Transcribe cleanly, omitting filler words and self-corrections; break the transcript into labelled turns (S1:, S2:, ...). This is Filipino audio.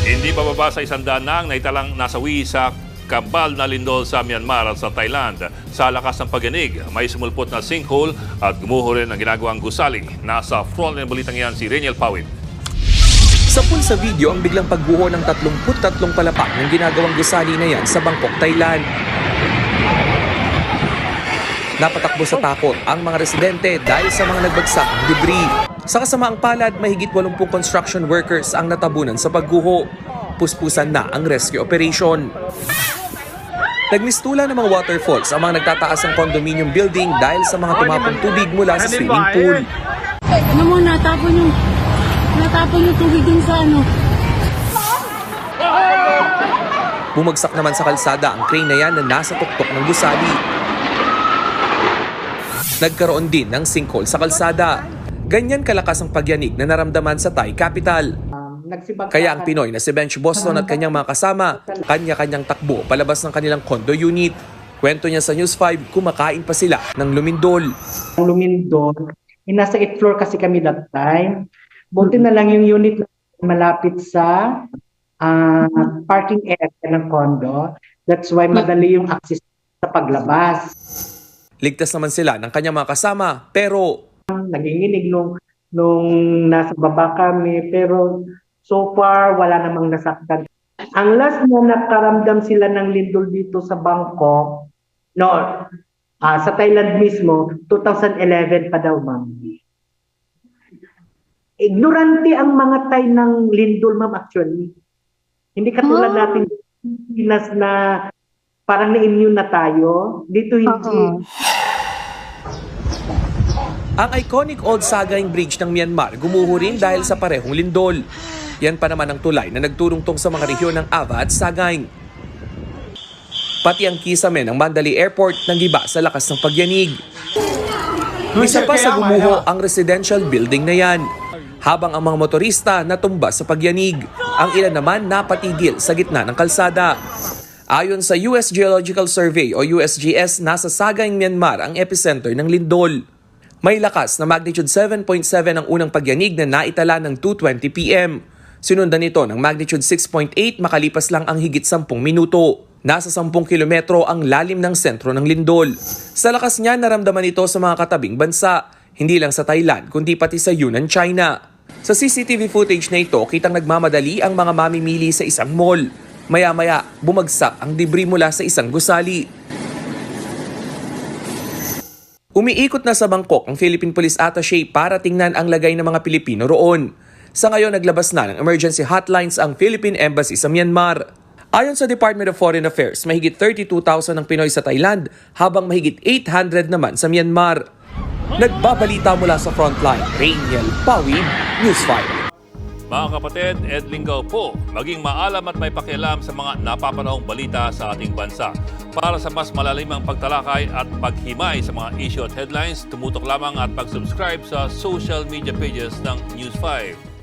S1: Hindi bababa sa 100 na ang naitalang nasawi sa kabal na lindol sa Myanmar at sa Thailand. Sa lakas ng pagyanig, may sumulpot na sinkhole at gumuho rin ang ginagawang gusali. Nasa front ng balitang yan si Reniel Pawid.
S2: Sapul sa video ang biglang pagguho ng 33 palapak ng ginagawang gusali na yan sa Bangkok, Thailand. Napatakbo sa takot ang mga residente dahil sa mga nagbagsak ng debris. Sa kasamaang palad, mahigit 80 construction workers ang natabunan sa pagguho. Puspusan na ang rescue operation. Nagmistula ng mga waterfalls ang mga nagtataas ng condominium building dahil sa mga tumapong tubig mula sa swimming pool.
S3: Ano mo, natapon yung tubig din sa ano.
S2: Bumagsak naman sa kalsada ang crane na yan na nasa tuktok ng gusali. Nagkaroon din ng sinkhole sa kalsada. Ganyan kalakas ang pagyanig na naramdaman sa Thai capital. Kaya ang Pinoy na si Bench Boston at kanyang mga kasama, kanya-kanyang takbo palabas ng kanilang condo unit. Kwento niya sa News 5, kumakain pa sila ng lumindol.
S4: Ang lumindol, nasa 8th floor kasi kami that time. Buti na lang yung unit na malapit sa parking area ng condo. That's why madali yung access sa paglabas.
S2: Ligtas naman sila ng kanyang mga kasama, pero
S4: Naginginig nung nasa baba kami, pero so far wala namang nasaktan. Ang last na nakaramdam sila ng lindol dito sa Bangkok, sa Thailand mismo, 2011 pa daw, ma'am. Ignorante ang mga Thai ng lindol, ma'am, actually. Hindi katulad natin Pinas na parang na-immune na tayo. Dito hindi.
S2: ang iconic Old Sagaing Bridge ng Myanmar gumuho rin dahil sa parehong lindol. Yan pa naman ang tulay na nagturungtong sa mga rehiyon ng Ava at Sagaing. Pati ang kisame ng Mandalay Airport nanggiba sa lakas ng pagyanig. Isa pa sa gumuho ang residential building na yan. Habang ang mga motorista natumba sa pagyanig, ang ilan naman napatigil sa gitna ng kalsada. Ayon sa US Geological Survey o USGS, nasa Sagaing, Myanmar ang epicenter ng lindol. May lakas na magnitude 7.7 ang unang pagyanig na naitala ng 2:20 PM. Sinundan nito ng magnitude 6.8 makalipas lang ang higit 10 minuto. Nasa 10 kilometro ang lalim ng sentro ng lindol. Sa lakas niya, naramdaman ito sa mga katabing bansa, hindi lang sa Thailand kundi pati sa Yunnan, China. Sa CCTV footage na ito, kitang nagmamadali ang mga mamimili sa isang mall. Maya-maya, bumagsak ang debris mula sa isang gusali. Umiikot na sa Bangkok ang Philippine Police Attaché para tingnan ang lagay ng mga Pilipino roon. Sa ngayon, naglabas na ng emergency hotlines ang Philippine Embassy sa Myanmar. Ayon sa Department of Foreign Affairs, mahigit 32,000 ang Pinoy sa Thailand habang mahigit 800 naman sa Myanmar. Nagbabalita mula sa frontline, Reniel Pawid, News 5.
S1: Mga kapatid, Ed Lingaw po, maging maalam at may pakialam sa mga napapanahong balita sa ating bansa. Para sa mas malalimang pagtalakay at paghimay sa mga issue at headlines, tumutok lamang at pag-subscribe sa social media pages ng News 5.